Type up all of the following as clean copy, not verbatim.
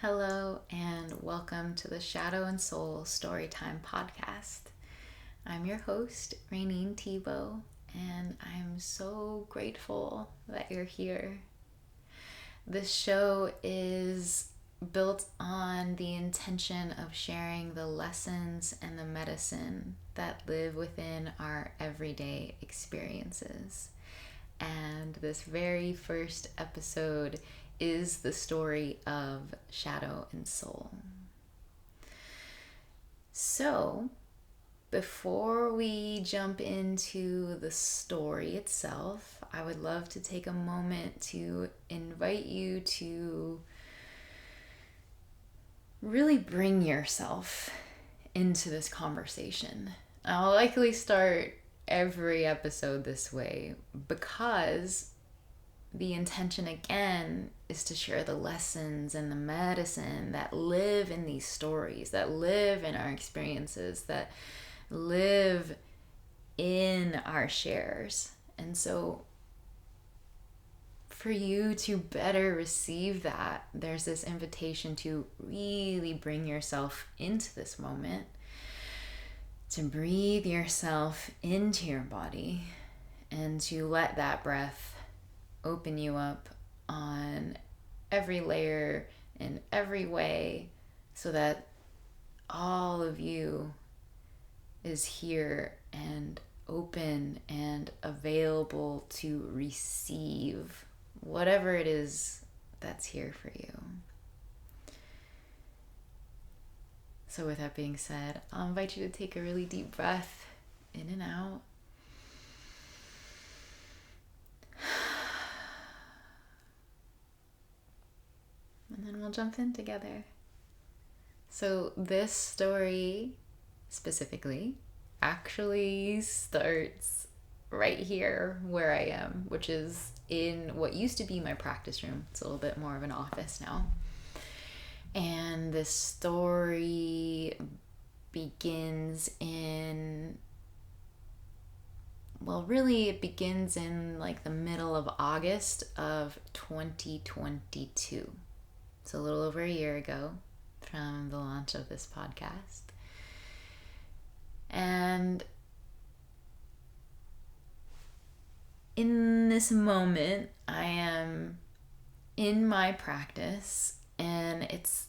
Hello and welcome to the Shadow and Soul Storytime podcast. I'm your host, Rayneen Thebeau, and I'm so grateful that you're here. This show is built on the intention of sharing the lessons and the medicine that live within our everyday experiences. And this very first episode is the story of Shadow and Soul. So, before we jump into the story itself, I would love to take a moment to invite you to really bring yourself into this conversation. I'll likely start every episode this way because the intention again is to share the lessons and the medicine that live in these stories, that live in our experiences, that live in our shares. And so for you to better receive that, there's this invitation to really bring yourself into this moment, to breathe yourself into your body, and to let that breath open you up on every layer in every way so that all of you is here and open and available to receive whatever it is that's here for you. So with that being said, I'll invite you to take a really deep breath in and out. And then we'll jump in together. So this story specifically actually starts right here where I am, which is in what used to be my practice room. It's a little bit more of an office now. And this story begins in, it begins in like the middle of August of 2022. So a little over a year ago from the launch of this podcast. And in this moment, I am in my practice, and it's,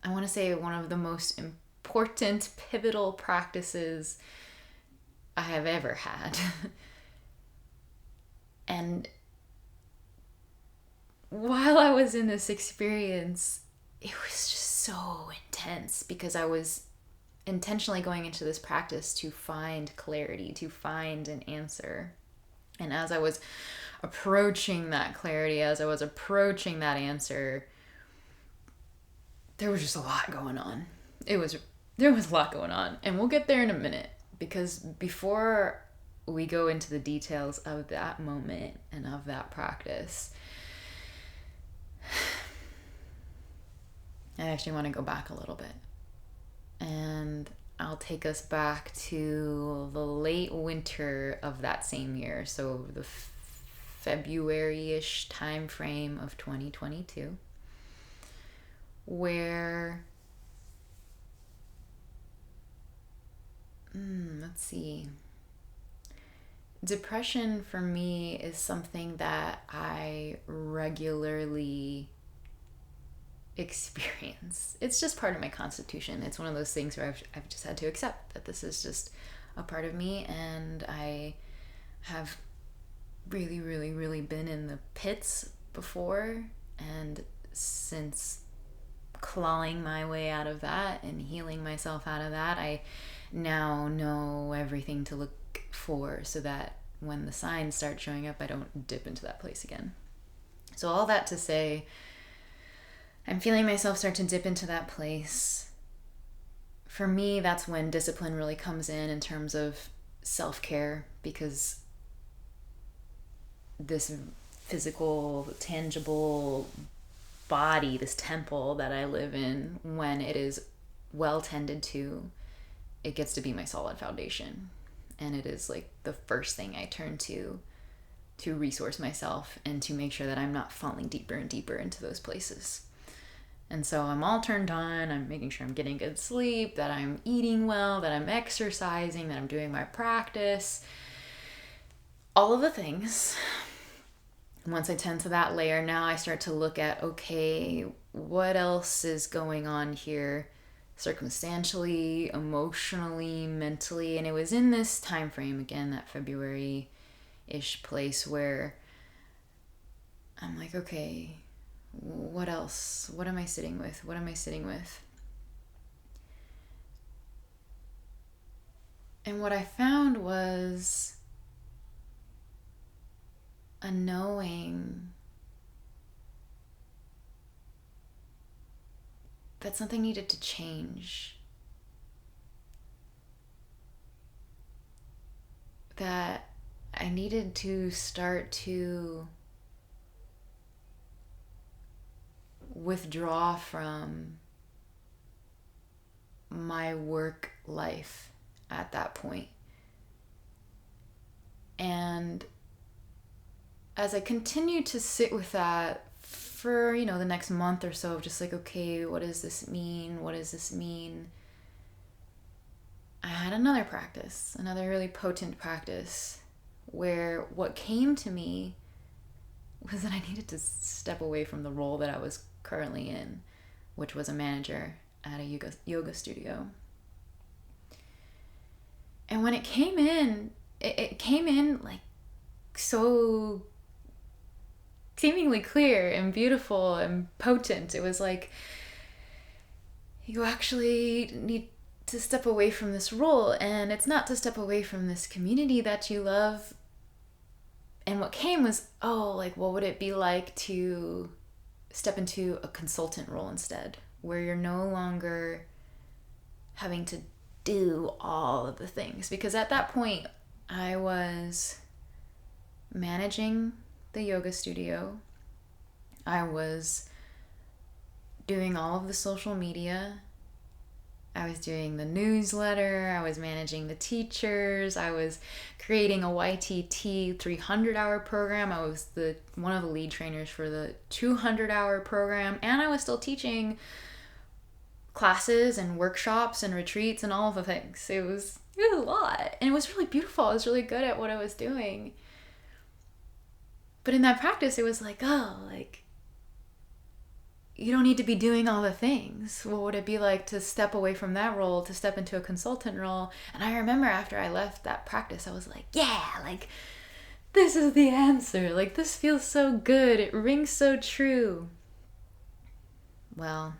I want to say, one of the most important, pivotal practices I have ever had. And while I was in this experience, it was just so intense because I was intentionally going into this practice to find clarity, to find an answer. And as I was approaching that clarity, as I was approaching that answer, there was just a lot going on. There was a lot going on, and we'll get there in a minute, because before we go into the details of that moment and of that practice, I actually want to go back a little bit. And I'll take us back to the late winter of that same year. So the February-ish time frame of 2022, where, let's see. Depression for me is something that I regularly experience. It's just part of my constitution. It's one of those things where I've just had to accept that this is just a part of me, and I have really, really, really been in the pits before, and since clawing my way out of that and healing myself out of that, I now know everything to look for so that when the signs start showing up, I don't dip into that place again. So all that to say, I'm feeling myself start to dip into that place. For me, that's when discipline really comes in terms of self-care, because this physical, tangible body, this temple that I live in, when it is well tended to, it gets to be my solid foundation. And it is like the first thing I turn to to resource myself and to make sure that I'm not falling deeper and deeper into those places. And so I'm all turned on. I'm making sure I'm getting good sleep, that I'm eating well, that I'm exercising, that I'm doing my practice, all of the things. Once I tend to that layer, now I start to look at, okay, what else is going on here circumstantially, emotionally, mentally? And it was in this time frame, again, that February-ish place, where I'm like, okay, what else? What am I sitting with? What am I sitting with? And what I found was a knowing that something needed to change. That I needed to start to withdraw from my work life at that point. And as I continued to sit with that for, the next month or so, of just like, okay, what does this mean? What does this mean? I had another practice, another really potent practice, where what came to me was that I needed to step away from the role that I was currently in, which was a manager at a yoga studio. And when it came in, it came in like so seemingly clear and beautiful and potent. It was like, you actually need to step away from this role, and it's not to step away from this community that you love. And what came was, what would it be like to step into a consultant role instead, where you're no longer having to do all of the things? Because at that point, I was managing the yoga studio. I was doing all of the social media. I was doing the newsletter. I was managing the teachers. I was creating a YTT 300-hour program. I was one of the lead trainers for the 200-hour program. And I was still teaching classes and workshops and retreats and all of the things. It was a lot. And it was really beautiful. I was really good at what I was doing. But in that practice, it was like, you don't need to be doing all the things. What would it be like to step away from that role, to step into a consultant role? And I remember after I left that practice, I was like, this is the answer. This feels so good. It rings so true. Well,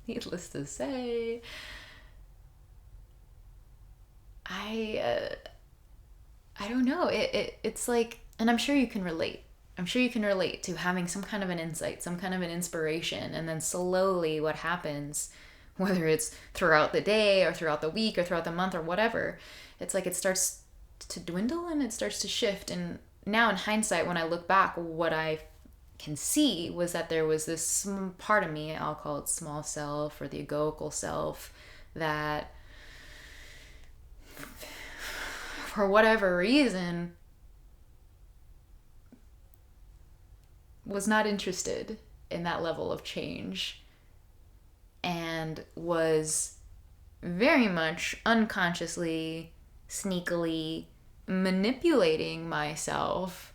needless to say, I don't know. It's like, and I'm sure you can relate. I'm sure you can relate to having some kind of an insight, some kind of an inspiration, and then slowly what happens, whether it's throughout the day or throughout the week or throughout the month or whatever, it's like it starts to dwindle and it starts to shift. And now in hindsight, when I look back, what I can see was that there was this part of me, I'll call it small self or the egoical self, that for whatever reason was not interested in that level of change, and was very much unconsciously, sneakily manipulating myself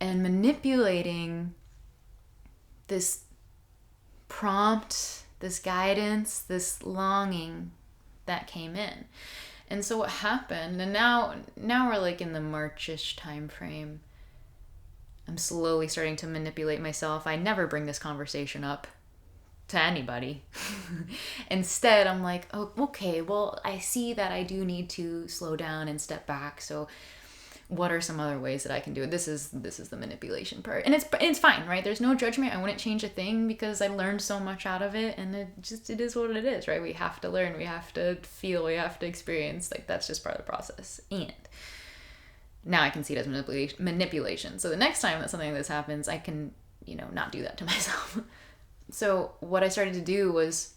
and manipulating this prompt, this guidance, this longing that came in. And so what happened, and now we're like in the March-ish time frame, I'm slowly starting to manipulate myself. I never bring this conversation up to anybody. Instead, I'm like, oh, okay, well, I see that I do need to slow down and step back. So what are some other ways that I can do it? This is the manipulation part. And it's fine, right? There's no judgment. I wouldn't change a thing because I learned so much out of it, and it is what it is, right? We have to learn, we have to feel, we have to experience. That's just part of the process. And now I can see it as manipulation. So the next time that something like this happens, I can, not do that to myself. So what I started to do was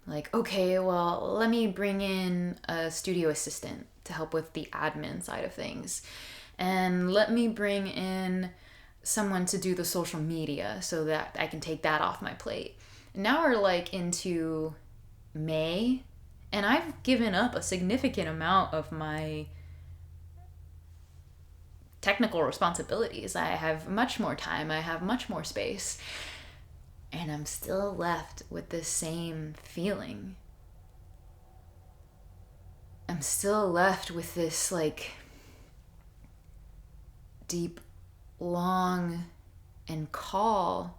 like, okay, well, let me bring in a studio assistant to help with the admin side of things. And let me bring in someone to do the social media so that I can take that off my plate. Now we're like into May, and I've given up a significant amount of my technical responsibilities. I have much more time, I have much more space, and I'm still left with the same feeling. I'm still left with this like deep, long, and call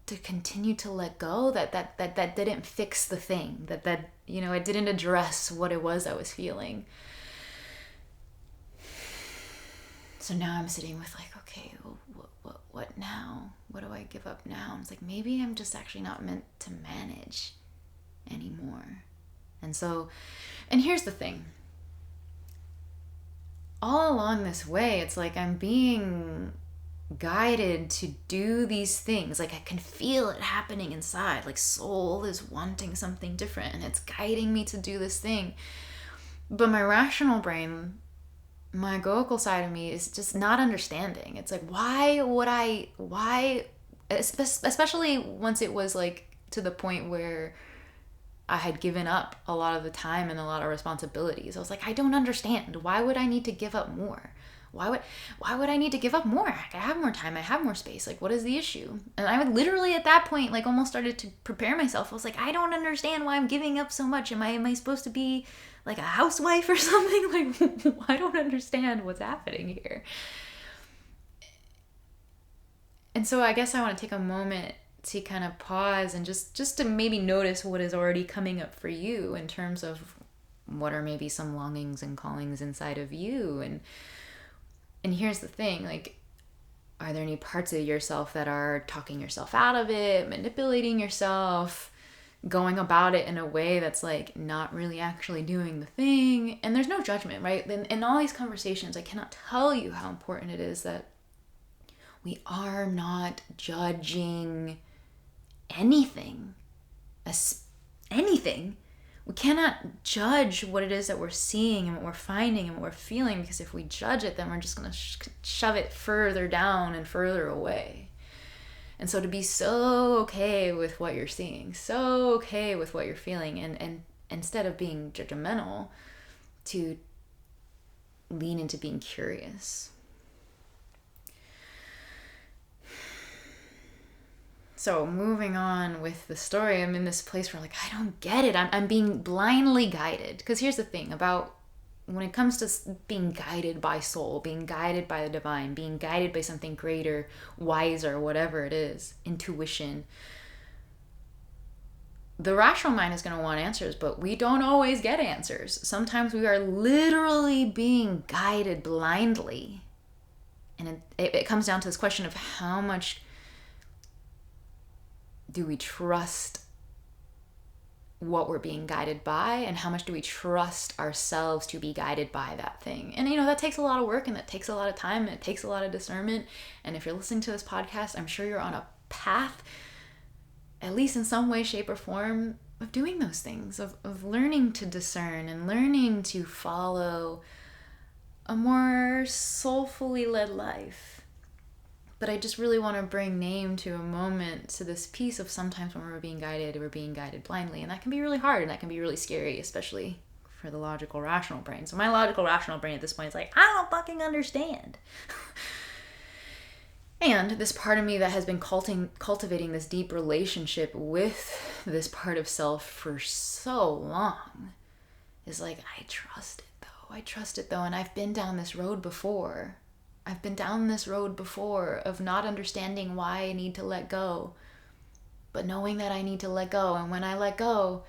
to continue to let go. That didn't fix the thing. That it didn't address what it was I was feeling. So now I'm sitting with like, okay, well, what now? What do I give up now? And it's like, maybe I'm just actually not meant to manage anymore. And here's the thing. All along this way, it's like I'm being guided to do these things. Like I can feel it happening inside. Like soul is wanting something different and it's guiding me to do this thing. But my rational brain, my egoical side of me is just not understanding. It's like, why, especially once it was like to the point where I had given up a lot of the time and a lot of responsibilities. I was like, I don't understand. Why would I need to give up more? Why would I need to give up more? I have more time. I have more space. Like, what is the issue? And I would literally at that point, like almost started to prepare myself. I was like, I don't understand why I'm giving up so much. Am I supposed to be like a housewife or something? Like, I don't understand what's happening here. And so I guess I want to take a moment to kind of pause and just to maybe notice what is already coming up for you in terms of what are maybe some longings and callings inside of you. And here's the thing, like, are there any parts of yourself that are talking yourself out of it, manipulating yourself, going about it in a way that's like not really actually doing the thing? And there's no judgment, right? In all these conversations, I cannot tell you how important it is that we are not judging anything. We cannot judge what it is that we're seeing and what we're finding and what we're feeling, because if we judge it, then we're just going to shove it further down and further away. And so to be so okay with what you're seeing, so okay with what you're feeling, and instead of being judgmental, to lean into being curious. So moving on with the story, I'm in this place where like, I don't get it. I'm being blindly guided. Because here's the thing about when it comes to being guided by soul, being guided by the divine, being guided by something greater, wiser, whatever it is, intuition. The rational mind is going to want answers, but we don't always get answers. Sometimes we are literally being guided blindly. And it comes down to this question of how much do we trust what we're being guided by, and how much do we trust ourselves to be guided by that thing? And that takes a lot of work, and that takes a lot of time, and it takes a lot of discernment. And if you're listening to this podcast, I'm sure you're on a path, at least in some way, shape, or form, of doing those things, of learning to discern and learning to follow a more soulfully led life. But I just really want to bring name to a moment, to this piece of sometimes when we're being guided blindly. And that can be really hard, and that can be really scary, especially for the logical, rational brain. So my logical, rational brain at this point is like, I don't fucking understand. And this part of me that has been cultivating this deep relationship with this part of self for so long is like, I trust it though. And I've been down this road before. Of not understanding why I need to let go, but knowing that I need to let go. And when I let go,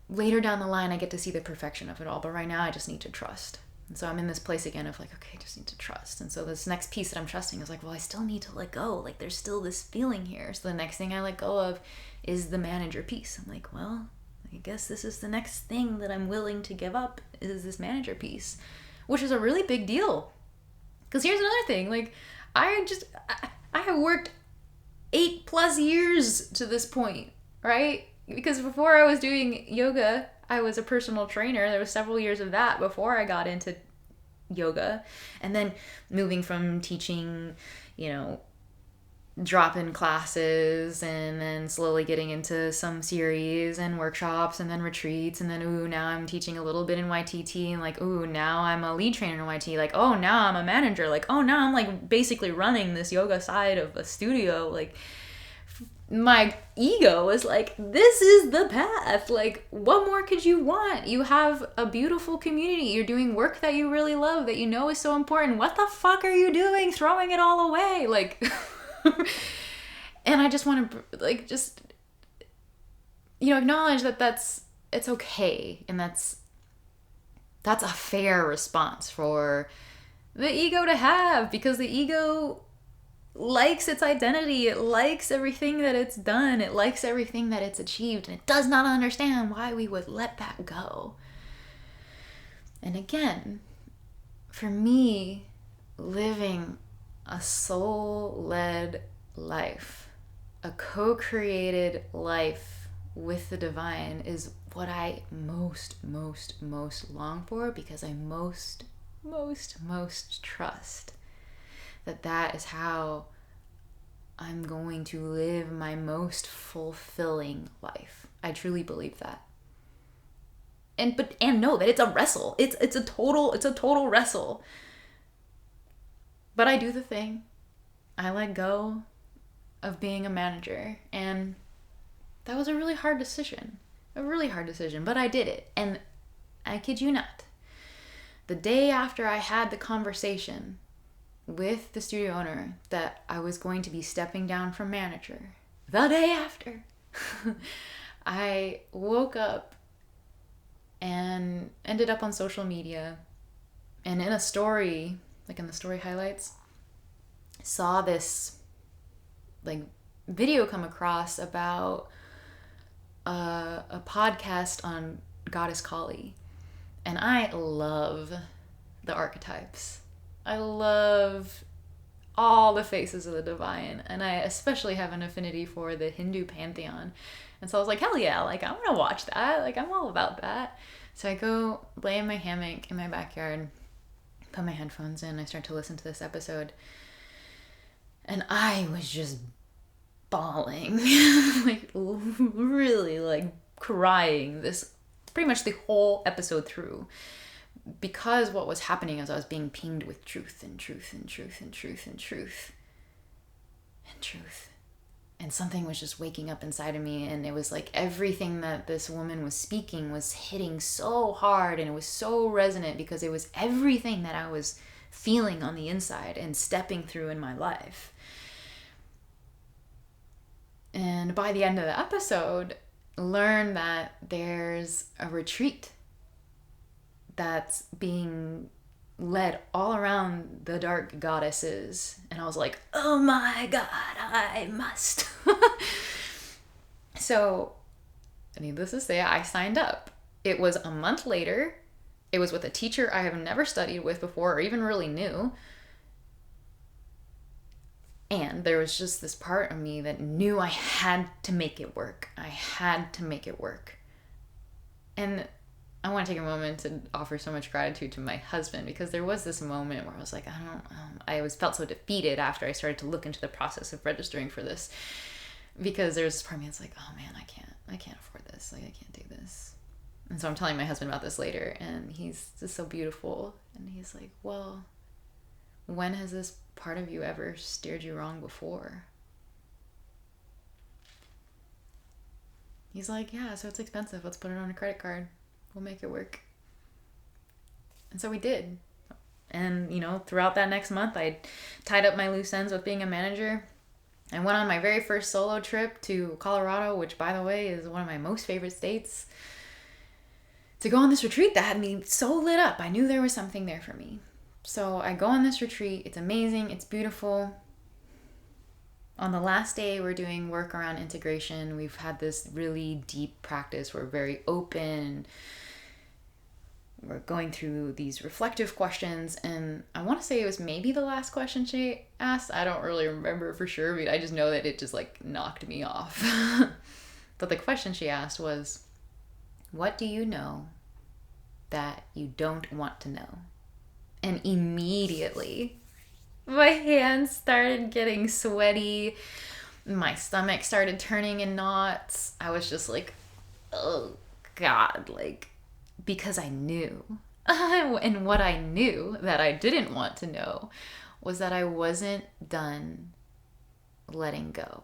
later down the line, I get to see the perfection of it all. But right now I just need to trust. And so I'm in this place again of like, okay, I just need to trust. And so this next piece that I'm trusting is like, well, I still need to let go. Like there's still this feeling here. So the next thing I let go of is the manager piece. I'm like, well, I guess this is the next thing that I'm willing to give up, is this manager piece, which is a really big deal. Because here's another thing, like, I have worked 8+ years to this point, right? Because before I was doing yoga, I was a personal trainer. There was several years of that before I got into yoga. And then moving from teaching, drop-in classes, and then slowly getting into some series and workshops and then retreats, and then now I'm teaching a little bit in YTT, and now I'm a lead trainer in YT, now I'm a manager, now I'm basically running this yoga side of a studio. My ego was this is the path. What more could you want? You have a beautiful community. You're doing work that you really love, that is so important. What the fuck are you doing throwing it all away? And I just want to acknowledge that it's okay, and that's a fair response for the ego to have, because the ego likes its identity. It likes everything that it's done. It likes everything that it's achieved, and it does not understand why we would let that go. And again, for me, living a soul-led life, a co-created life with the divine, is what I most long for, because I most trust that is how I'm going to live my most fulfilling life. I truly believe that. And know that it's a wrestle. It's a total wrestle. But I do the thing. I let go of being a manager. And that was a really hard decision. But I did it. And I kid you not, the day after I had the conversation with the studio owner that I was going to be stepping down from manager, the day after, I woke up and ended up on social media, and in a story, in the story highlights, saw this video come across about a podcast on Goddess Kali. And I love the archetypes. I love all the faces of the divine, and I especially have an affinity for the Hindu pantheon. And so I was like, hell yeah, I'm gonna watch that. I'm all about that. So I go lay in my hammock in my backyard, put my headphones in, I start to listen to this episode, and I was just bawling, really crying this pretty much the whole episode through, because what was happening is I was being pinged with truth and truth and truth and truth and truth and truth. And something was just waking up inside of me, and it was everything that this woman was speaking was hitting so hard, and it was so resonant, because it was everything that I was feeling on the inside and stepping through in my life. And by the end of the episode, learn that there's a retreat that's being led all around the dark goddesses. And I was like, oh my God, I must. So, needless to say, I signed up. It was a month later. It was with a teacher I have never studied with before or even really knew. And there was just this part of me that knew I had to make it work. I had to make it work. And I want to take a moment to offer so much gratitude to my husband, because there was this moment where I was like, I felt so defeated after I started to look into the process of registering for this, because there's this part of me that's like, oh man, I can't afford this. I can't do this. And so I'm telling my husband about this later, and he's just so beautiful. And he's like, well, when has this part of you ever steered you wrong before? He's like, yeah, so it's expensive. Let's put it on a credit card. We'll make it work. And so we did. And, throughout that next month, I tied up my loose ends with being a manager. I went on my very first solo trip to Colorado, which, by the way, is one of my most favorite states, to go on this retreat that had me so lit up. I knew there was something there for me. So I go on this retreat. It's amazing. It's beautiful. On the last day, we're doing work around integration. We've had this really deep practice. We're very open. We're going through these reflective questions. And I want to say it was maybe the last question she asked. I don't really remember for sure, but I just know that it just knocked me off. But the question she asked was, What do you know that you don't want to know? And immediately, my hands started getting sweaty. My stomach started turning in knots. I was just like, oh God, like, because I knew. And what I knew that I didn't want to know was that I wasn't done letting go.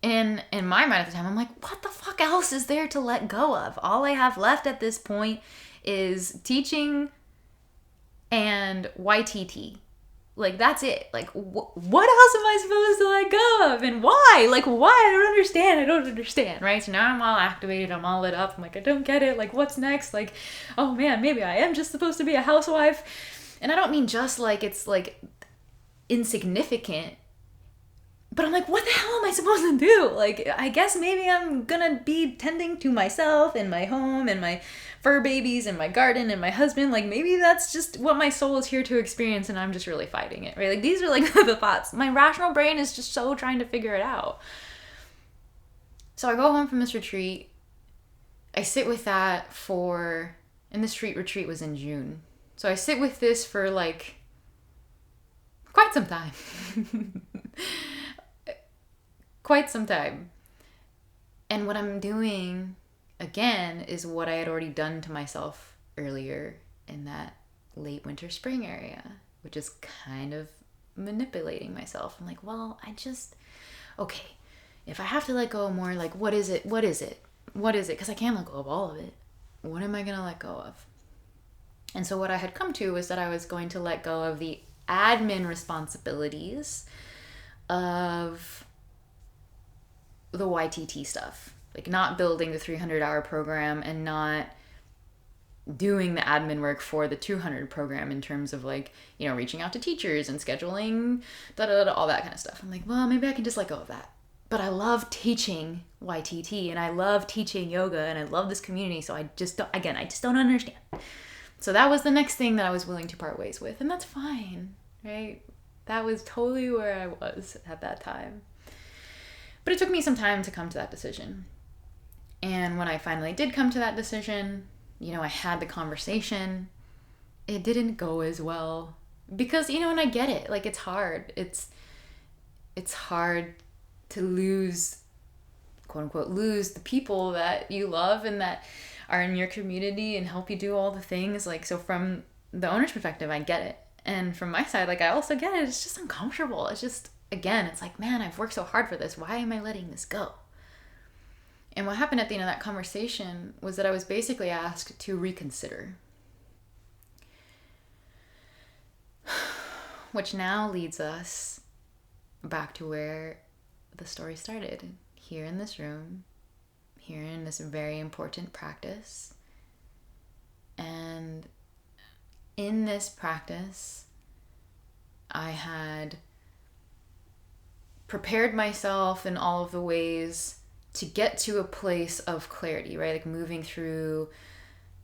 And in my mind at the time, I'm like, what the fuck else is there to let go of? All I have left at this point is teaching and YTT. Like, that's it. Like, what else am I supposed to let go of? And why? Like, why? I don't understand, right? So now I'm all activated. I'm all lit up. I'm like, I don't get it. Like, what's next? Like, oh man, maybe I am just supposed to be a housewife. And I don't mean just like it's like insignificant. But I'm like, what the hell am I supposed to do? Like, I guess maybe I'm gonna be tending to myself and my home and my fur babies and my garden and my husband. Like, maybe that's just what my soul is here to experience and I'm just really fighting it, right? Like, these are like the thoughts. My rational brain is just so trying to figure it out. So I go home from this retreat. I sit with that and this retreat was in June. So I sit with this for like quite some time. Quite some time. And what I'm doing, again, is what I had already done to myself earlier in that late winter spring area, which is kind of manipulating myself. I'm like, well, okay, if I have to let go more, like, what is it? Because I can't let go of all of it. What am I going to let go of? And so what I had come to was that I was going to let go of the admin responsibilities of the YTT stuff, like not building the 300-hour program and not doing the admin work for the 200 program in terms of like, you know, reaching out to teachers and scheduling, all that kind of stuff. I'm like, well, maybe I can just let go of that. But I love teaching YTT and I love teaching yoga and I love this community. So I just don't understand. So that was the next thing that I was willing to part ways with. And that's fine, right? That was totally where I was at that time. But it took me some time to come to that decision. And when I finally did come to that decision, you know, I had the conversation. It didn't go as well. Because, you know, and I get it. Like, it's hard. It's hard to lose, quote unquote, lose the people that you love and that are in your community and help you do all the things. Like, so from the owner's perspective, I get it. And from my side, like, I also get it. It's just uncomfortable. It's just, again, it's like, man, I've worked so hard for this. Why am I letting this go? And what happened at the end of that conversation was that I was basically asked to reconsider. Which now leads us back to where the story started. Here in this room, here in this very important practice. And in this practice, I had prepared myself in all of the ways to get to a place of clarity, right? Like moving through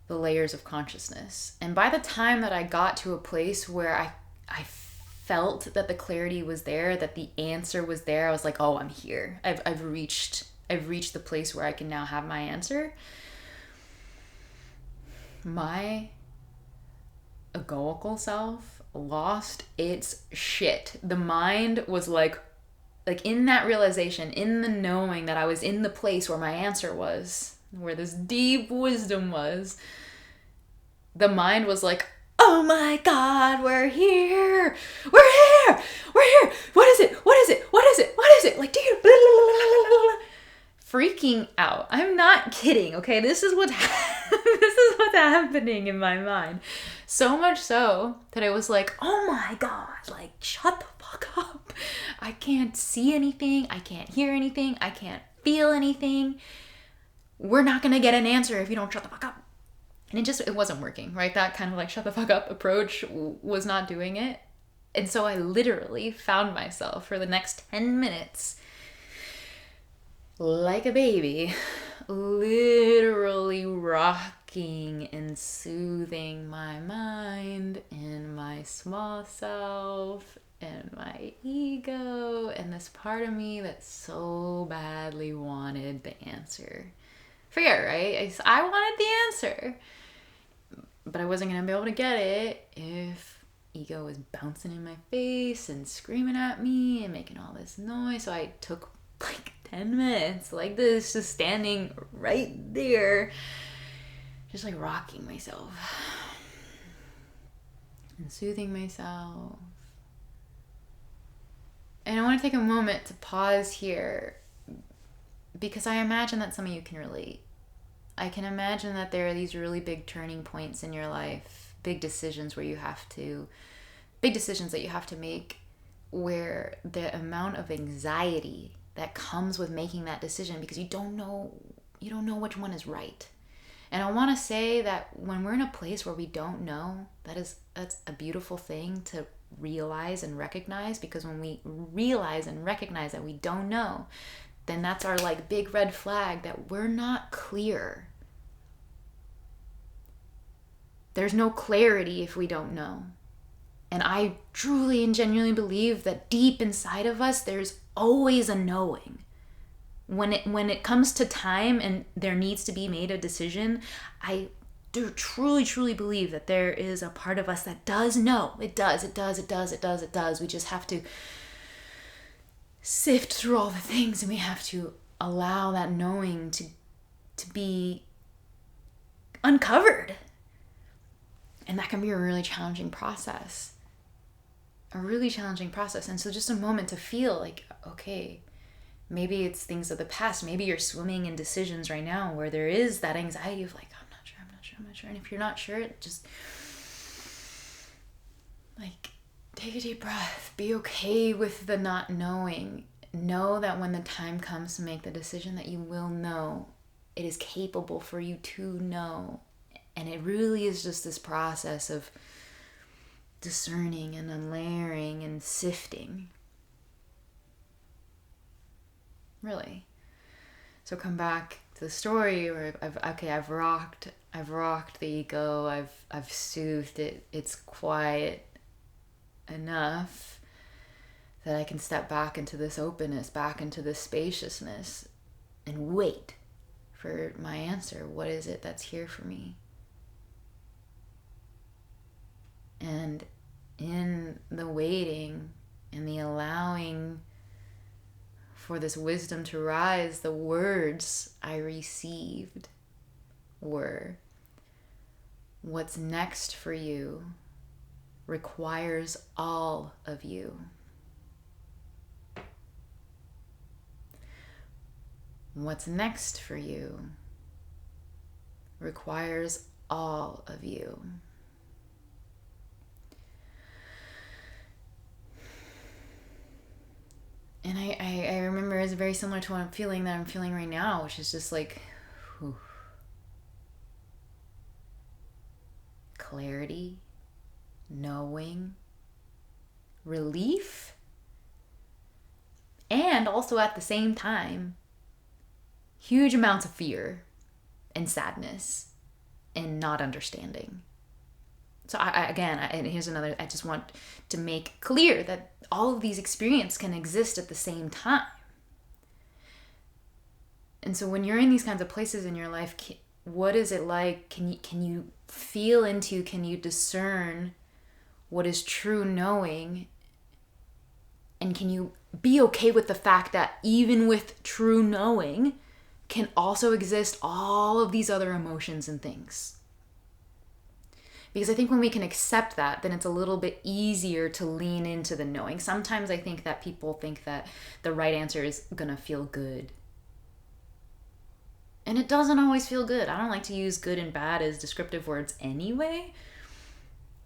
the layers of consciousness. And by the time that I got to a place where I felt that the clarity was there, that the answer was there, I was like, oh, I'm here. I've reached the place where I can now have my answer. My egoical self lost its shit. The mind was like in that realization, in the knowing that I was in the place where my answer was, where this deep wisdom was, the mind was like, oh my God, we're here. What is it? Like, do you, freaking out. I'm not kidding. Okay. This is what's happening in my mind. So much so that I was like, oh my God, like, shut the fuck up. I can't see anything. I can't hear anything. I can't feel anything. We're not going to get an answer if you don't shut the fuck up. And it wasn't working, right? That kind of like shut the fuck up approach was not doing it. And so I literally found myself for the next 10 minutes, like a baby, literally rocking and soothing my mind and my small self and my ego and this part of me that so badly wanted the answer. Fair, right? I wanted the answer. But I wasn't going to be able to get it if ego was bouncing in my face and screaming at me and making all this noise. So I took like 10 minutes like this, just standing right there, just like rocking myself and soothing myself. And I want to take a moment to pause here because I imagine that some of you can relate. I can imagine that there are these really big turning points in your life, big decisions that you have to make, where the amount of anxiety that comes with making that decision because you don't know which one is right. And I want to say that when we're in a place where we don't know, that's a beautiful thing to realize and recognize, because when we realize and recognize that we don't know, then that's our like big red flag that we're not clear. There's no clarity if we don't know. And I truly and genuinely believe that deep inside of us, there's always a knowing. When it comes to time and there needs to be made a decision, I do truly believe that there is a part of us that does know. It does. We just have to sift through all the things, and we have to allow that knowing to be uncovered. And that can be a really challenging process. And so just a moment to feel like, okay, maybe it's things of the past. Maybe you're swimming in decisions right now where there is that anxiety of like, I'm not sure. And if you're not sure, just like take a deep breath. Be okay with the not knowing. Know that when the time comes to make the decision that you will know. It is capable for you to know. And it really is just this process of discerning and unlayering and sifting. Really. So come back to the story where I've rocked the ego, I've soothed it, it's quiet enough that I can step back into this openness, back into this spaciousness, and wait for my answer. What is it that's here for me? And in the waiting and the allowing for this wisdom to rise, the words I received were, what's next for you requires all of you. What's next for you requires all of you. And I remember it's very similar to what I'm feeling right now, which is just like, whew. Clarity, knowing, relief, and also at the same time, huge amounts of fear and sadness and not understanding. So and here's another, I just want to make clear that all of these experiences can exist at the same time. And so when you're in these kinds of places in your life, what is it like? Can you feel into, can you discern what is true knowing? And can you be okay with the fact that even with true knowing can also exist all of these other emotions and things? Because I think when we can accept that, then it's a little bit easier to lean into the knowing. Sometimes I think that people think that the right answer is gonna feel good. And it doesn't always feel good. I don't like to use good and bad as descriptive words anyway.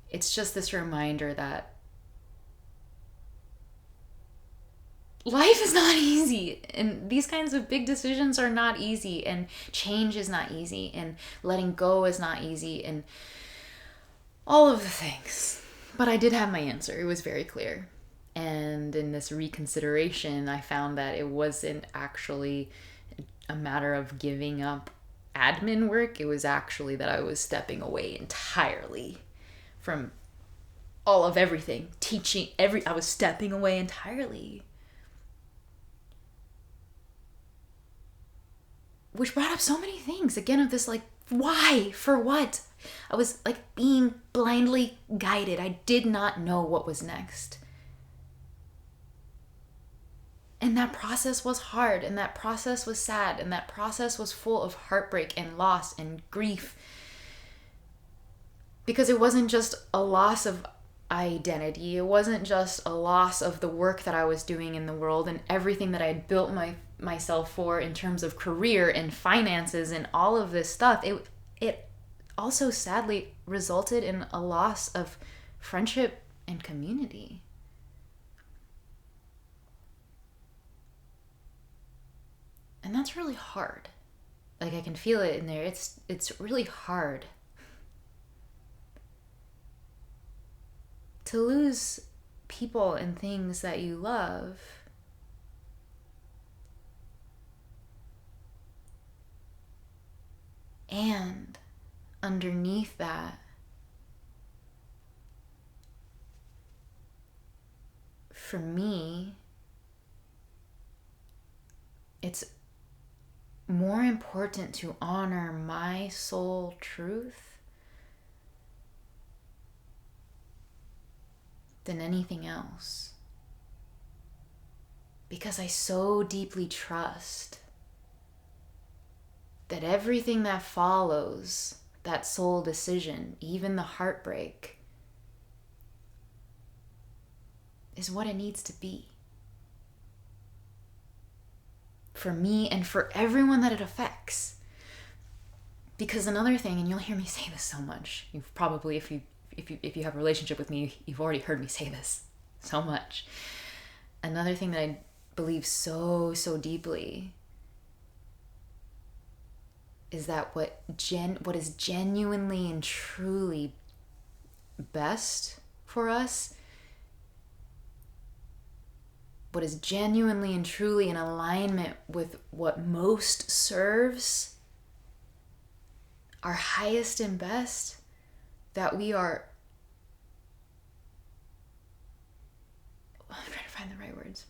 It's just this reminder that life is not easy, and these kinds of big decisions are not easy, and change is not easy, and letting go is not easy, and all of the things. But I did have my answer. It was very clear. And in this reconsideration, I found that it wasn't actually a matter of giving up admin work. It was actually that I was stepping away entirely from all of everything. I was stepping away entirely. which brought up so many things, again, of this like, why? For what? I was like being blindly guided. I did not know what was next. And that process was hard, and that process was sad, and that process was full of heartbreak and loss and grief. Because it wasn't just a loss of identity. It wasn't just a loss of the work that I was doing in the world and everything that I had built myself for in terms of career and finances and all of this stuff. It also sadly resulted in a loss of friendship and community. And that's really hard. Like, I can feel it in there. It's really hard to lose people and things that you love. And underneath that, for me, it's more important to honor my soul truth than anything else. Because I so deeply trust that everything that follows that soul decision, even the heartbreak, is what it needs to be. For me and for everyone that it affects. Because another thing, and you'll hear me say this so much, you've probably, if you have a relationship with me, you've already heard me say this so much. Another thing that I believe so deeply is that what is genuinely and truly best for us, what is genuinely and truly in alignment with what most serves our highest and best, that we are, I'm trying to find the right words.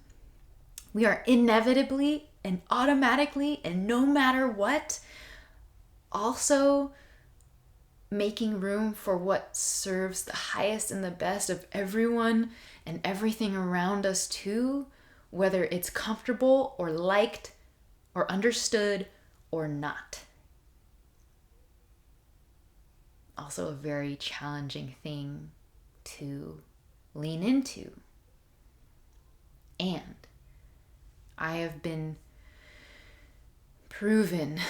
We are inevitably and automatically and no matter what, also making room for what serves the highest and the best of everyone and everything around us too, whether it's comfortable or liked or understood or not. Also a very challenging thing to lean into. And I have been proven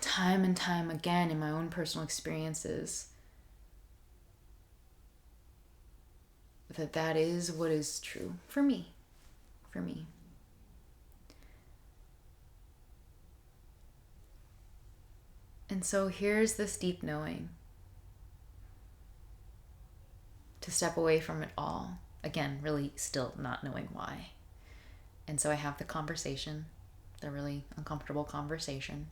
time and time again in my own personal experiences that is what is true for me. And so here's this deep knowing to step away from it all. Again, really still not knowing why. And so I have the conversation, the really uncomfortable conversation.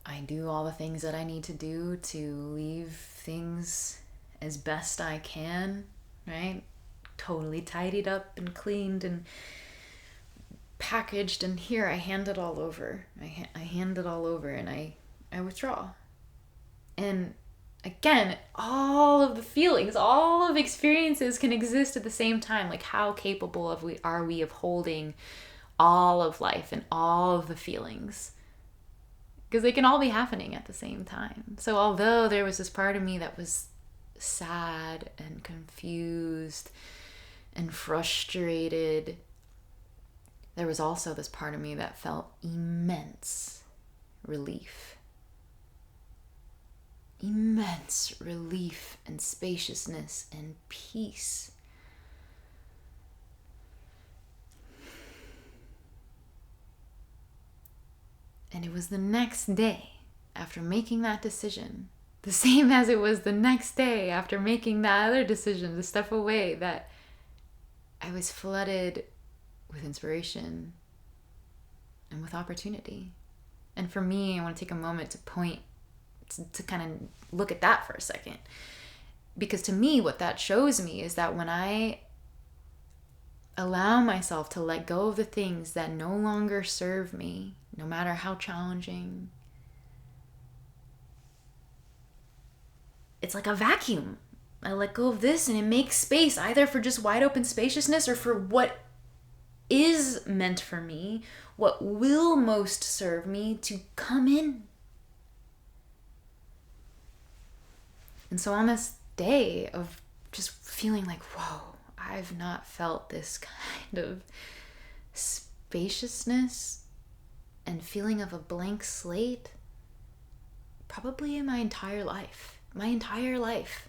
I do all the things that I need to do to leave things as best I can, right? Totally tidied up and cleaned and packaged, and here I hand it all over. I hand it all over and I withdraw. And again, all of the feelings, all of experiences can exist at the same time. Like, how capable are we of holding all of life and all of the feelings? Because they can all be happening at the same time. So although there was this part of me that was sad and confused and frustrated, there was also this part of me that felt immense relief. Immense relief and spaciousness and peace. And it was the next day after making that decision, the same as it was the next day after making that other decision to step away, that I was flooded with inspiration and with opportunity. And for me, I want to take a moment to kind of look at that for a second. Because to me, what that shows me is that when I allow myself to let go of the things that no longer serve me, no matter how challenging. It's like a vacuum. I let go of this and it makes space either for just wide open spaciousness or for what is meant for me, what will most serve me to come in. And so on this day of just feeling like, whoa, I've not felt this kind of spaciousness and feeling of a blank slate probably in my entire life. My entire life.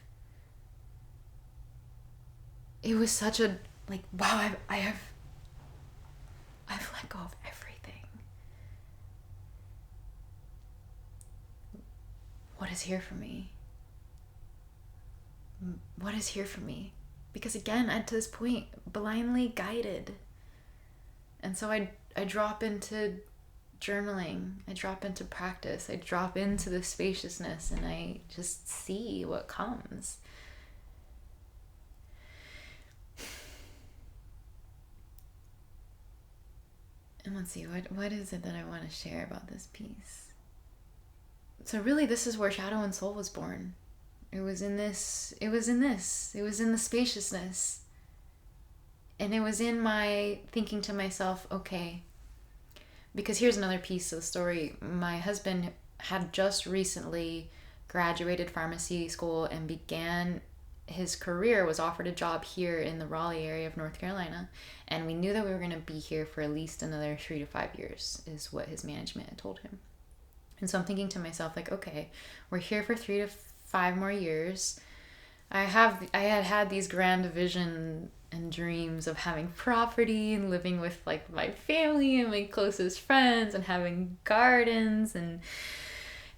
It was such a, like, wow, I've let go of everything. What is here for me? What is here for me? Because again, at this point, blindly guided. And so I drop into journaling, I drop into practice, I drop into the spaciousness, and I just see what comes. And let's see, what is it that I want to share about this piece? So really, this is where Shadow and Soul was born. It was in the spaciousness. And it was in my thinking to myself, okay, because here's another piece of the story. My husband had just recently graduated pharmacy school and began his career, was offered a job here in the Raleigh area of North Carolina. And we knew that we were going to be here for at least another 3 to 5 years, is what his management had told him. And so I'm thinking to myself, like, okay, we're here for 3 to 5 more years. I had these grand vision and dreams of having property and living with like my family and my closest friends and having gardens and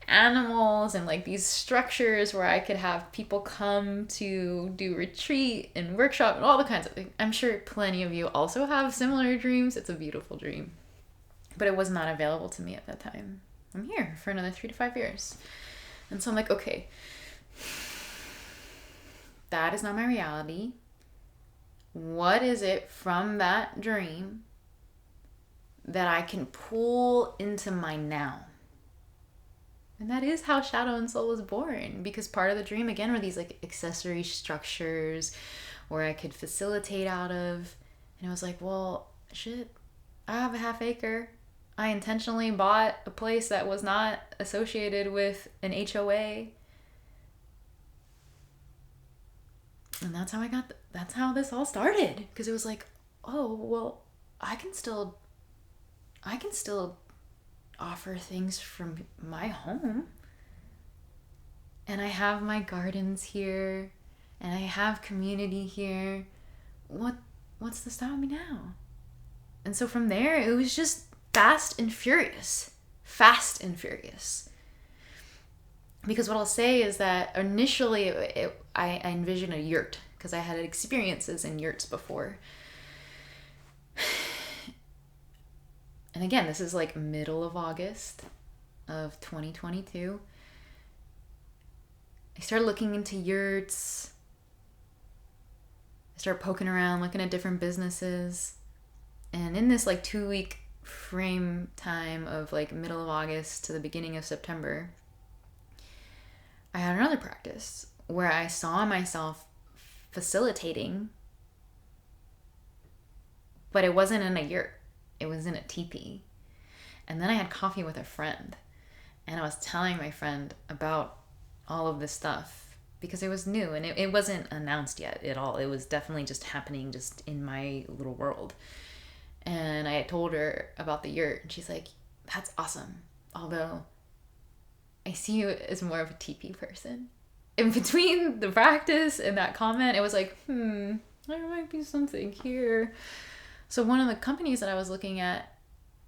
animals and like these structures where I could have people come to do retreat and workshop and all the kinds of things. I'm sure plenty of you also have similar dreams. It's a beautiful dream, but it was not available to me at that time. I'm here for another 3 to 5 years. And so I'm like, okay, that is not my reality. What is it from that dream that I can pull into my now? And that is how Shadow and Soul was born, because part of the dream, again, were these like accessory structures where I could facilitate out of. And I was like, well, shit, I have a half acre. I intentionally bought a place that was not associated with an HOA. And that's how this all started. Because it was like, oh, well, I can still offer things from my home. And I have my gardens here, and I have community here. What's to stop me now? And so from there, it was just fast and furious. Because what I'll say is that initially I envisioned a yurt, because I had experiences in yurts before. And again, this is like middle of August of 2022. I started looking into yurts. I started poking around, looking at different businesses. And in this like 2-week frame time of like middle of August to the beginning of September, I had another practice where I saw myself facilitating, but it wasn't in a yurt. It was in a teepee. And then I had coffee with a friend, and I was telling my friend about all of this stuff because it was new and it wasn't announced yet at all. It was definitely just happening just in my little world. And I had told her about the yurt, and she's like, that's awesome. Although I see you as more of a teepee person. In between the practice and that comment, it was like, there might be something here. So one of the companies that I was looking at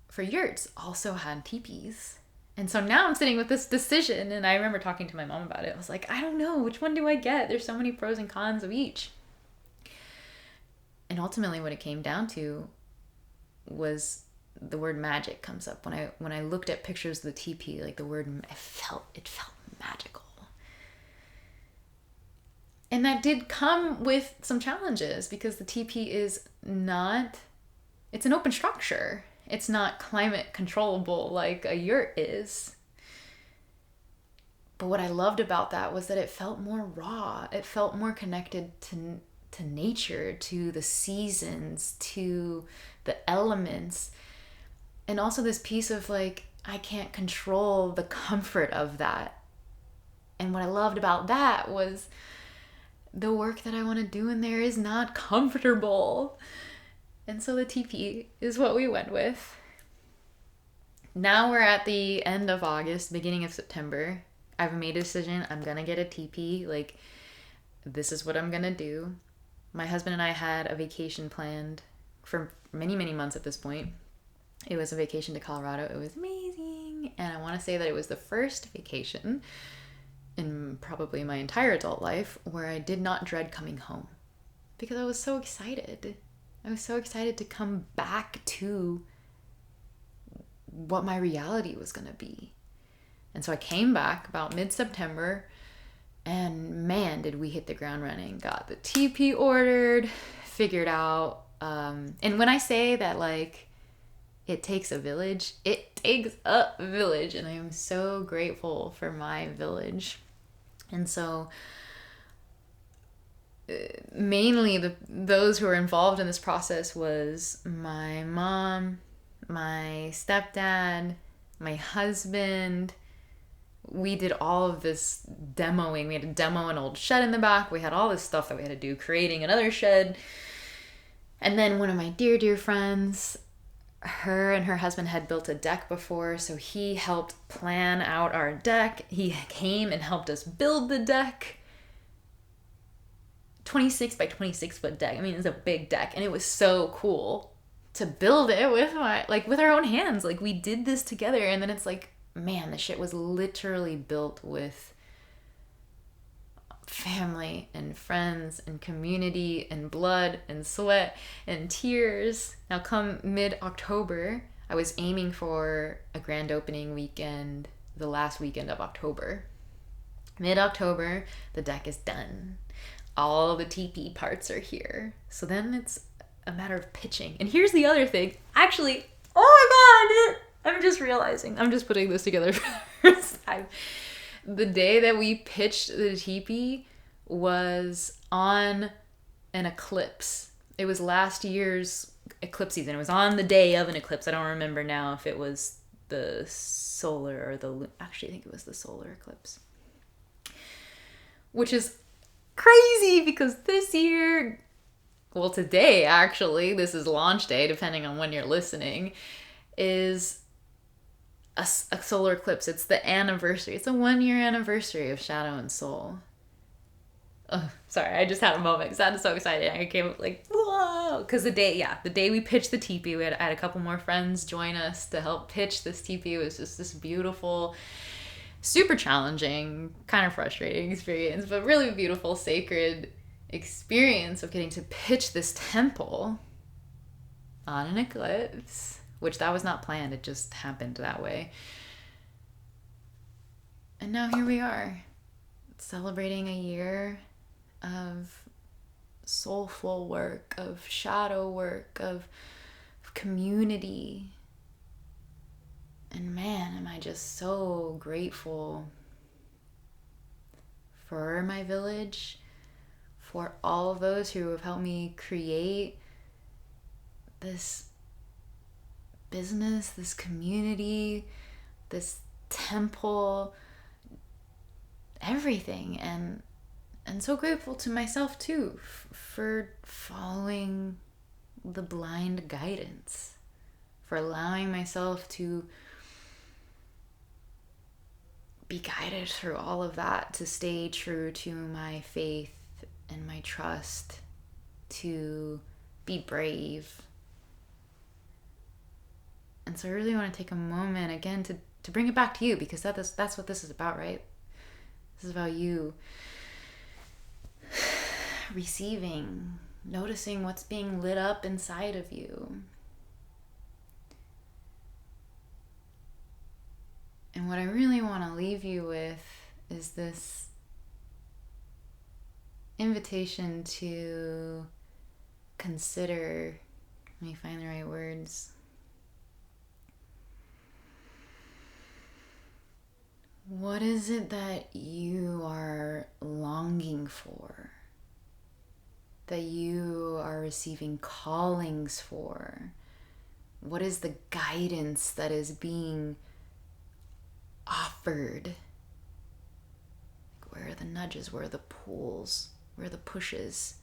for yurts also had teepees. And so now I'm sitting with this decision, and I remember talking to my mom about it. I was like, I don't know, which one do I get? There's so many pros and cons of each. And ultimately what it came down to was the word magic comes up. When I looked at pictures of the teepee, like the word, it felt magical. And that did come with some challenges because the TP is not, it's an open structure. It's not climate controllable like a yurt is. But what I loved about that was that it felt more raw. It felt more connected to nature, to the seasons, to the elements. And also this piece of like, I can't control the comfort of that. And what I loved about that was the work that I want to do in there is not comfortable. And so the TP is what we went with. Now we're at the end of August, beginning of September. I've made a decision. I'm going to get a TP. Like, this is what I'm going to do. My husband and I had a vacation planned for many, many months at this point. It was a vacation to Colorado. It was amazing. And I want to say that it was the first vacation in probably my entire adult life where I did not dread coming home because I was so excited. I was so excited to come back to what my reality was going to be. And so I came back about mid-September, and man, did we hit the ground running. Got the TP ordered, figured out. And when I say that, like, it takes a village, it takes a village. And I am so grateful for my village. And so mainly those who were involved in this process was my mom, my stepdad, my husband. We did all of this demoing. We had to demo an old shed in the back. We had all this stuff that we had to do, creating another shed. And then one of my dear, dear friends, her and her husband had built a deck before, so he helped plan out our deck. He came and helped us build the deck. 26 by 26 foot deck. I mean, it's a big deck, and it was so cool to build it with with our own hands. Like, we did this together, and then it's like, man, the shit was literally built with family and friends and community and blood and sweat and tears. Now, come mid-October, I was aiming for a grand opening weekend, the last weekend of October. Mid-October, the deck is done. All the TP parts are here. So then it's a matter of pitching. And here's the other thing. Actually, oh my God, I'm just realizing. I'm just putting this together for the first time. The day that we pitched the TP was on an eclipse. It was last year's eclipse season. It was on the day of an eclipse. I don't remember now if it was the solar or the... Actually, I think it was the solar eclipse. Which is crazy because this year... Well, today, actually, this is launch day, depending on when you're listening, is a solar eclipse. It's the anniversary. It's a 1-year anniversary of Shadow and Soul. Oh, sorry, I just had a moment because I was so excited. I came up like, whoa! Because the day we pitched the TP, I had a couple more friends join us to help pitch this TP. It was just this beautiful, super challenging, kind of frustrating experience, but really beautiful, sacred experience of getting to pitch this temple on an eclipse. Which that was not planned. It just happened that way. And now here we are, celebrating a year of soulful work, of shadow work, of community. And man, am I just so grateful for my village, for all of those who have helped me create this business, this community, this temple, everything. And so grateful to myself too for following the blind guidance, for allowing myself to be guided through all of that, to stay true to my faith and my trust, to be brave. And so I really want to take a moment again to bring it back to you, because that's what this is about, right? This is about you receiving, noticing what's being lit up inside of you. And what I really want to leave you with is this invitation to consider, let me find the right words. What is it that you are longing for? That you are receiving callings for? What is the guidance that is being offered? Where are the nudges? Where are the pulls? Where are the pushes?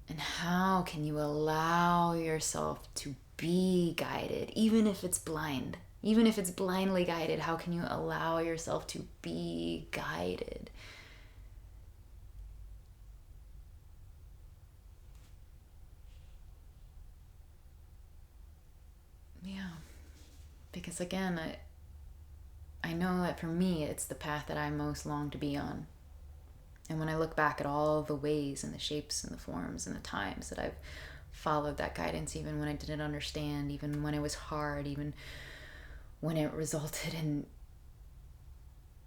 And how can you allow yourself to be guided, even if it's blind? Even if it's blindly guided, how can you allow yourself to be guided? Yeah. Because again, I know that for me, it's the path that I most long to be on. And when I look back at all the ways and the shapes and the forms and the times that I've followed that guidance, even when I didn't understand, even when it was hard, even when it resulted in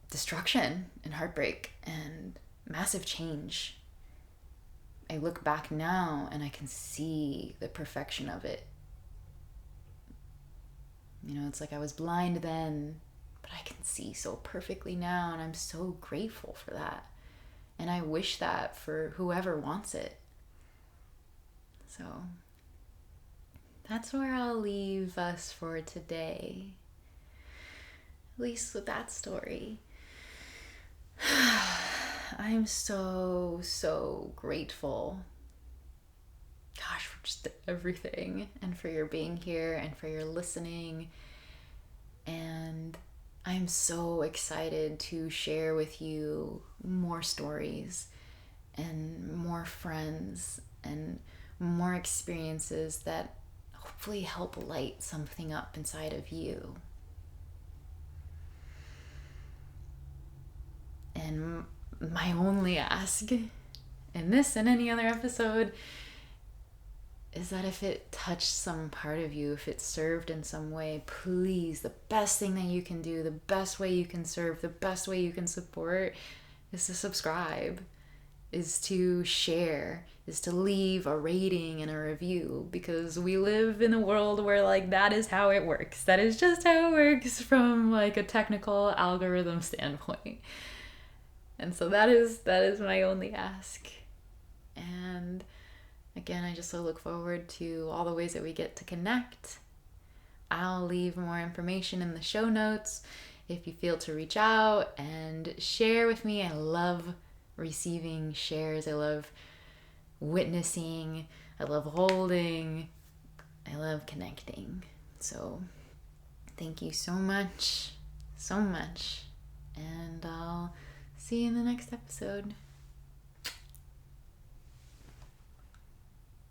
destruction and heartbreak and massive change, I look back now and I can see the perfection of it. You know, it's like I was blind then, but I can see so perfectly now, and I'm so grateful for that. And I wish that for whoever wants it. So that's where I'll leave us for today. At least with that story. I'm so, so grateful. Gosh, for just everything, and for your being here, and for your listening. And I'm so excited to share with you more stories and more friends and more experiences that hopefully help light something up inside of you. And my only ask in this and any other episode is that if it touched some part of you, if it served in some way, please, the best thing that you can do, the best way you can serve, the best way you can support is to subscribe, is to share, is to leave a rating and a review, because we live in a world where like that is how it works. That is just how it works from like a technical algorithm standpoint. And so that is my only ask. And again, I just so look forward to all the ways that we get to connect. I'll leave more information in the show notes if you feel to reach out and share with me. I love receiving shares. I love witnessing. I love holding. I love connecting. So thank you so much, so much. And I'll see you in the next episode.